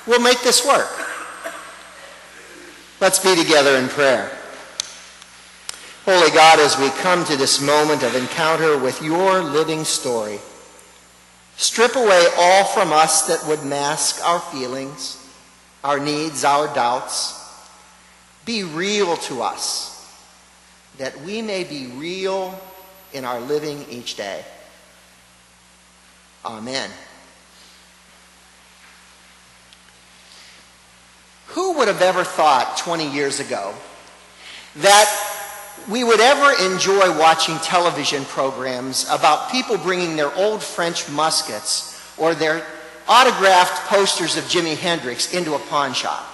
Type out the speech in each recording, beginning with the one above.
we'll make this work. Let's be together in prayer. Holy God, as we come to this moment of encounter with your living story, strip away all from us that would mask our feelings, our needs, our doubts. Be real to us, that we may be real in our living each day. Amen. Who would have ever thought 20 years ago that we would ever enjoy watching television programs about people bringing their old French muskets or their autographed posters of Jimi Hendrix into a pawn shop?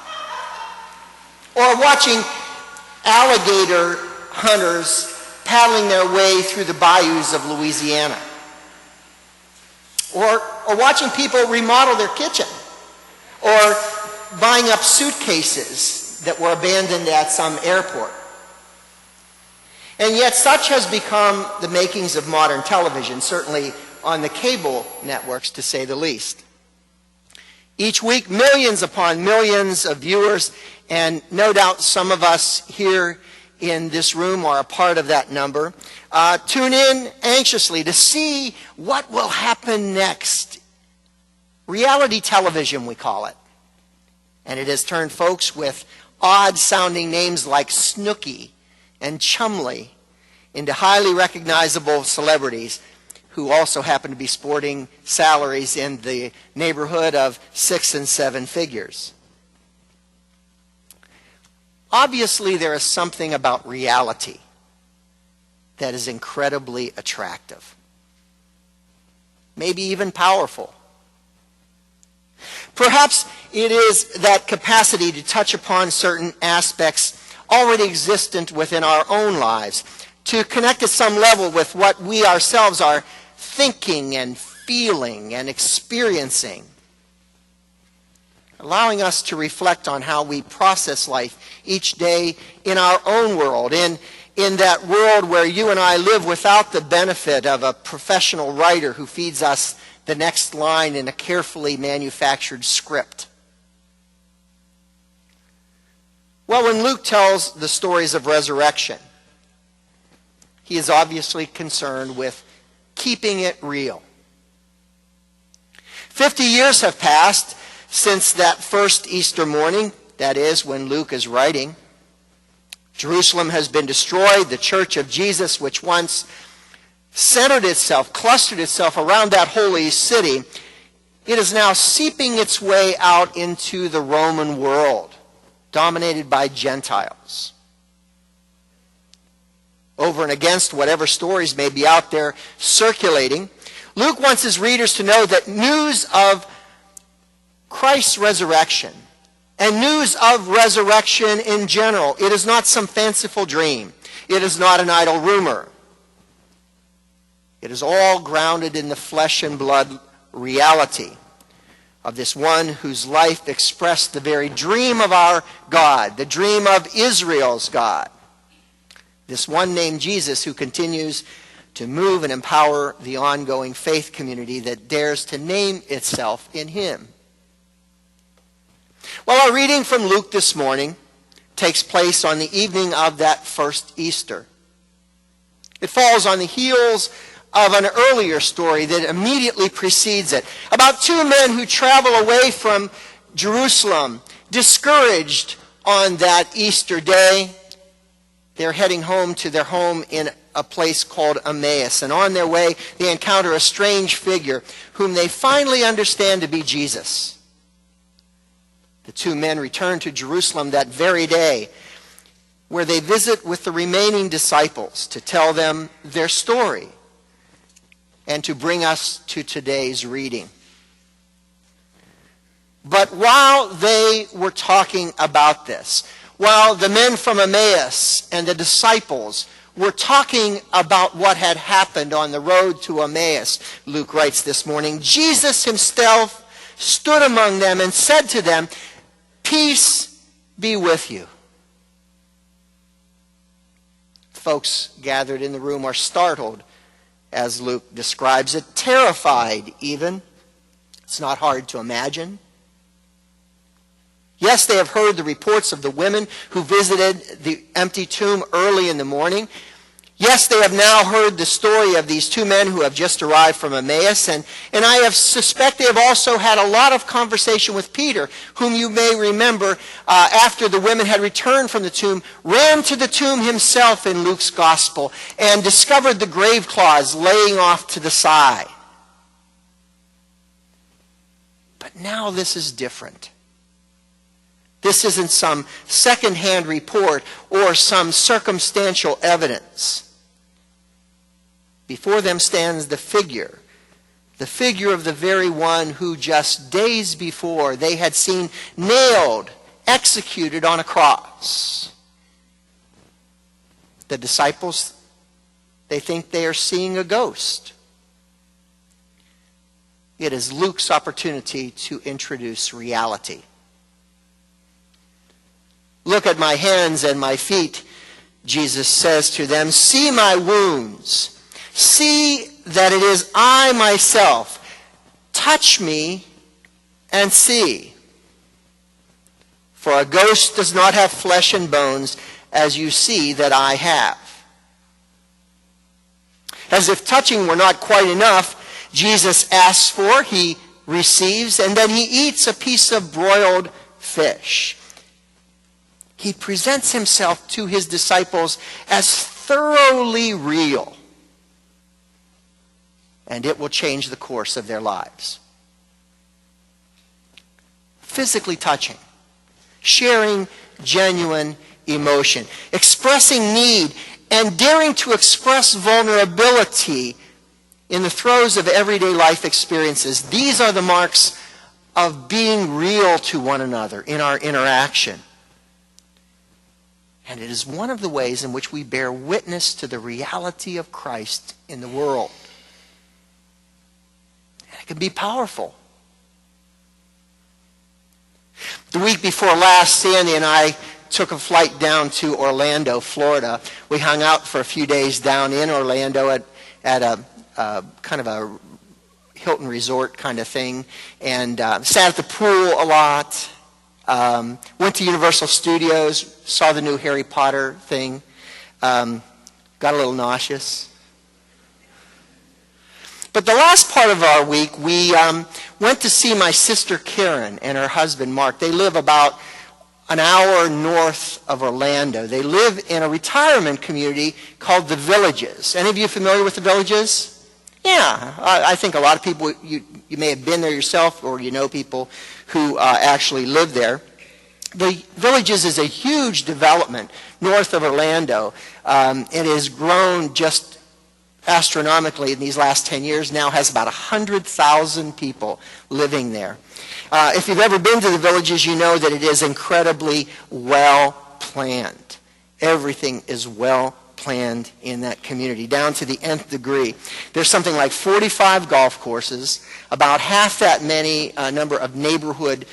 Or watching alligator hunters paddling their way through the bayous of Louisiana? Or watching people remodel their kitchen? Or buying up suitcases that were abandoned at some airport? And yet such has become the makings of modern television, certainly on the cable networks, to say the least. Each week, millions upon millions of viewers, and no doubt some of us here in this room are a part of that number, tune in anxiously to see what will happen next. Reality television, we call it. And it has turned folks with odd-sounding names like Snooki and Chumley into highly recognizable celebrities who also happen to be sporting salaries in the neighborhood of 6 and 7 figures. Obviously, there is something about reality that is incredibly attractive, maybe even powerful. Perhaps it is that capacity to touch upon certain aspects already existent within our own lives, to connect at some level with what we ourselves are thinking and feeling and experiencing, allowing us to reflect on how we process life each day in our own world, in that world where you and I live without the benefit of a professional writer who feeds us the next line in a carefully manufactured script. Well, when Luke tells the stories of resurrection, he is obviously concerned with keeping it real. 50 years have passed since that first Easter morning, that is, when Luke is writing. Jerusalem has been destroyed. The church of Jesus, which once centered itself, clustered itself around that holy city, it is now seeping its way out into the Roman world, dominated by Gentiles. Over and against whatever stories may be out there circulating, Luke wants his readers to know that news of Christ's resurrection and news of resurrection in general, it is not some fanciful dream. It is not an idle rumor. It is all grounded in the flesh and blood reality of this one whose life expressed the very dream of our God, the dream of Israel's God. This one named Jesus, who continues to move and empower the ongoing faith community that dares to name itself in him. Well, our reading from Luke this morning takes place on the evening of that first Easter. It falls on the heels of an earlier story that immediately precedes it, about two men who travel away from Jerusalem, discouraged on that Easter day. They're heading home to their home in a place called Emmaus. And on their way, they encounter a strange figure whom they finally understand to be Jesus. The two men return to Jerusalem that very day, where they visit with the remaining disciples to tell them their story and to bring us to today's reading. But while they were talking about this, while the men from Emmaus and the disciples were talking about what had happened on the road to Emmaus, Luke writes this morning, Jesus himself stood among them and said to them, "Peace be with you." Folks gathered in the room are startled, as Luke describes it, terrified even. It's not hard to imagine. Yes, they have heard the reports of the women who visited the empty tomb early in the morning. Yes, they have now heard the story of these two men who have just arrived from Emmaus, and I suspect they have also had a lot of conversation with Peter, whom you may remember after the women had returned from the tomb, ran to the tomb himself in Luke's gospel and discovered the grave cloths laying off to the side. But now this is different. This isn't some second-hand report or some circumstantial evidence. Before them stands the figure of the very one who just days before they had seen nailed, executed on a cross. The disciples, they think they are seeing a ghost. It is Luke's opportunity to introduce reality. Look at my hands and my feet, Jesus says to them. See my wounds. See that it is I myself. Touch me and see. For a ghost does not have flesh and bones, as you see that I have. As if touching were not quite enough, Jesus asks for, he receives, and then he eats a piece of broiled fish. He presents himself to his disciples as thoroughly real. And it will change the course of their lives. Physically touching, sharing genuine emotion, expressing need, and daring to express vulnerability in the throes of everyday life experiences. These are the marks of being real to one another in our interaction. And it is one of the ways in which we bear witness to the reality of Christ in the world. And it can be powerful. The week before last, Sandy and I took a flight down to Orlando, Florida. We hung out for a few days down in Orlando at a kind of a Hilton resort kind of thing, and sat at the pool a lot. Went to Universal Studios, saw the new Harry Potter thing, got a little nauseous. But the last part of our week, we went to see my sister Karen and her husband Mark. They live about an hour north of Orlando. They live in a retirement community called The Villages. Any of you familiar with The Villages? Yeah, I think a lot of people, you may have been there yourself, or you know people who actually live there. The Villages is a huge development north of Orlando. It has grown just astronomically in these last 10 years. Now has about 100,000 people living there. If you've ever been to the Villages, you know that it is incredibly well planned. Everything is well planned in that community, down to the nth degree. There's something like 45 golf courses, about half that many number of neighborhood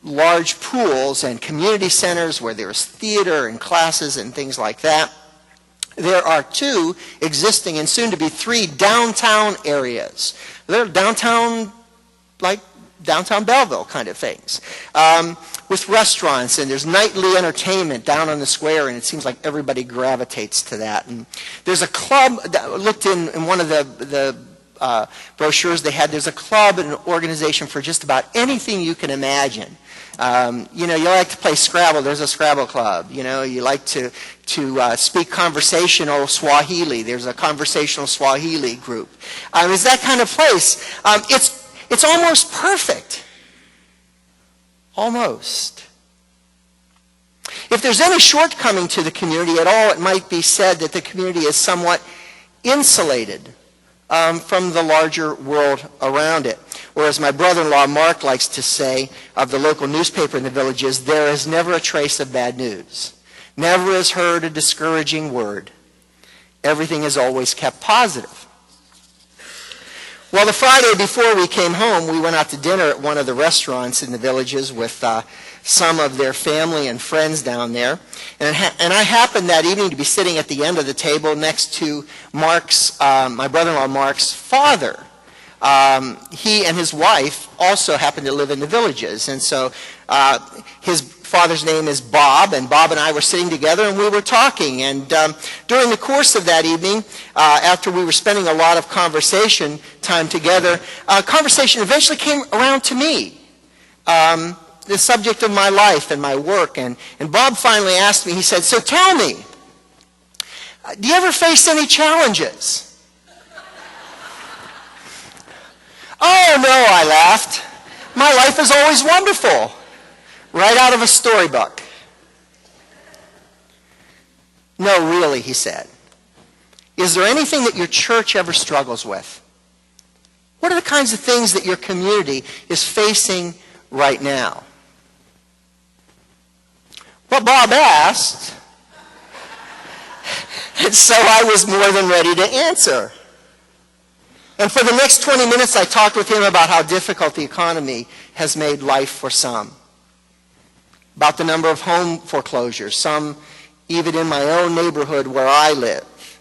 large pools and community centers where there's theater and classes and things like that. There are 2 existing and soon to be 3 downtown areas. They're downtown, like downtown Belleville kind of things, with restaurants, and there's nightly entertainment down on the square, and it seems like everybody gravitates to that. And there's a club that looked in one of the brochures they had. There's a club and an organization for just about anything you can imagine. You like to play Scrabble. There's a Scrabble club. You like to speak conversational Swahili. There's a conversational Swahili group. It's that kind of place. It's almost perfect. Almost. If there's any shortcoming to the community at all, it might be said that the community is somewhat insulated from the larger world around it. Or as my brother-in-law Mark likes to say of the local newspaper in the Villages, there is never a trace of bad news. Never is heard a discouraging word. Everything is always kept positive. Well, the Friday before we came home, we went out to dinner at one of the restaurants in the Villages with some of their family and friends down there. And I happened that evening to be sitting at the end of the table next to my brother-in-law Mark's father. he and his wife also happen to live in the Villages. And so his father's name is Bob, and Bob and I were sitting together and we were talking. And during the course of that evening, after we were spending a lot of conversation time together, conversation eventually came around to me, the subject of my life and my work. And Bob finally asked me, he said, "So tell me, do you ever face any challenges?" "Oh, no," I laughed. "My life is always wonderful." Right out of a storybook. "No, really," he said. "Is there anything that your church ever struggles with? What are the kinds of things that your community is facing right now?" But Bob asked, and so I was more than ready to answer. And for the next 20 minutes, I talked with him about how difficult the economy has made life for some, about the number of home foreclosures, some even in my own neighborhood where I live,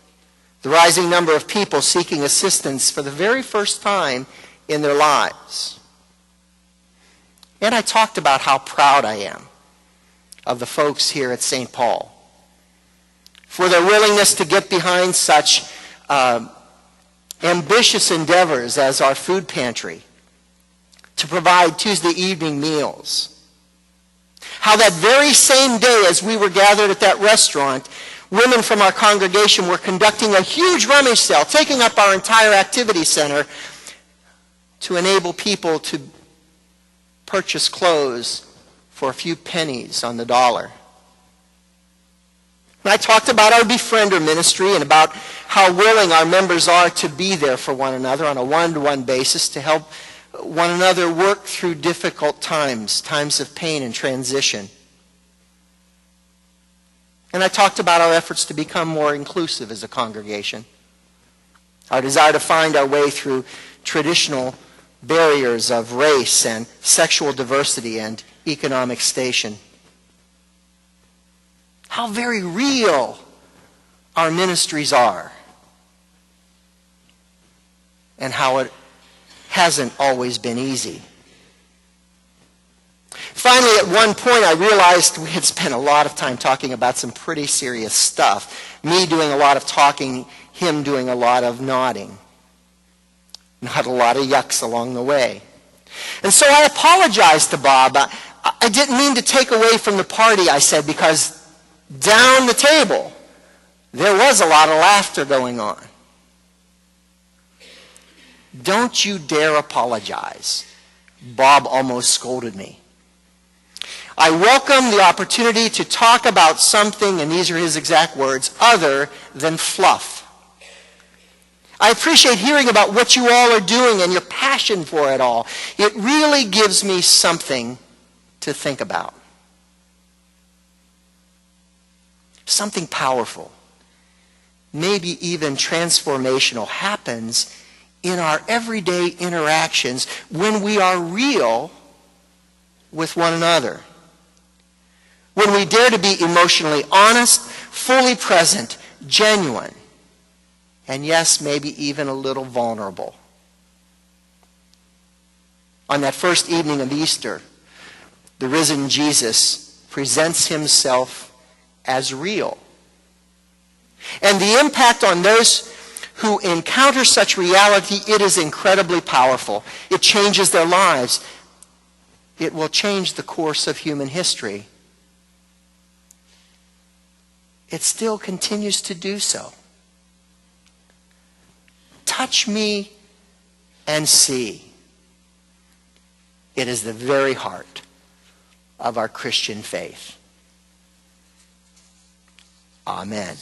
the rising number of people seeking assistance for the very first time in their lives. And I talked about how proud I am of the folks here at St. Paul for their willingness to get behind such ambitious endeavors as our food pantry, to provide Tuesday evening meals. How that very same day as we were gathered at that restaurant, women from our congregation were conducting a huge rummage sale, taking up our entire activity center to enable people to purchase clothes for a few pennies on the dollar. And I talked about our Befriender ministry and about how willing our members are to be there for one another on a one-to-one basis to help one another work through difficult times, times of pain and transition. And I talked about our efforts to become more inclusive as a congregation, our desire to find our way through traditional barriers of race and sexual diversity and economic station. How very real our ministries are, and how it hasn't always been easy. Finally, at one point, I realized we had spent a lot of time talking about some pretty serious stuff. Me doing a lot of talking, him doing a lot of nodding. Not a lot of yucks along the way. And so I apologized to Bob. I didn't mean to take away from the party, I said, because down the table, there was a lot of laughter going on. "Don't you dare apologize," Bob almost scolded me. "I welcome the opportunity to talk about something," and these are his exact words, "other than fluff. I appreciate hearing about what you all are doing and your passion for it all. It really gives me something to think about." Something powerful, maybe even transformational, happens in our everyday interactions when we are real with one another. When we dare to be emotionally honest, fully present, genuine, and yes, maybe even a little vulnerable. On that first evening of Easter, the risen Jesus presents himself as real. And the impact on those who encounter such reality, it is incredibly powerful. It changes their lives. It will change the course of human history. It still continues to do so. Touch me and see. It is the very heart of our Christian faith. Amen.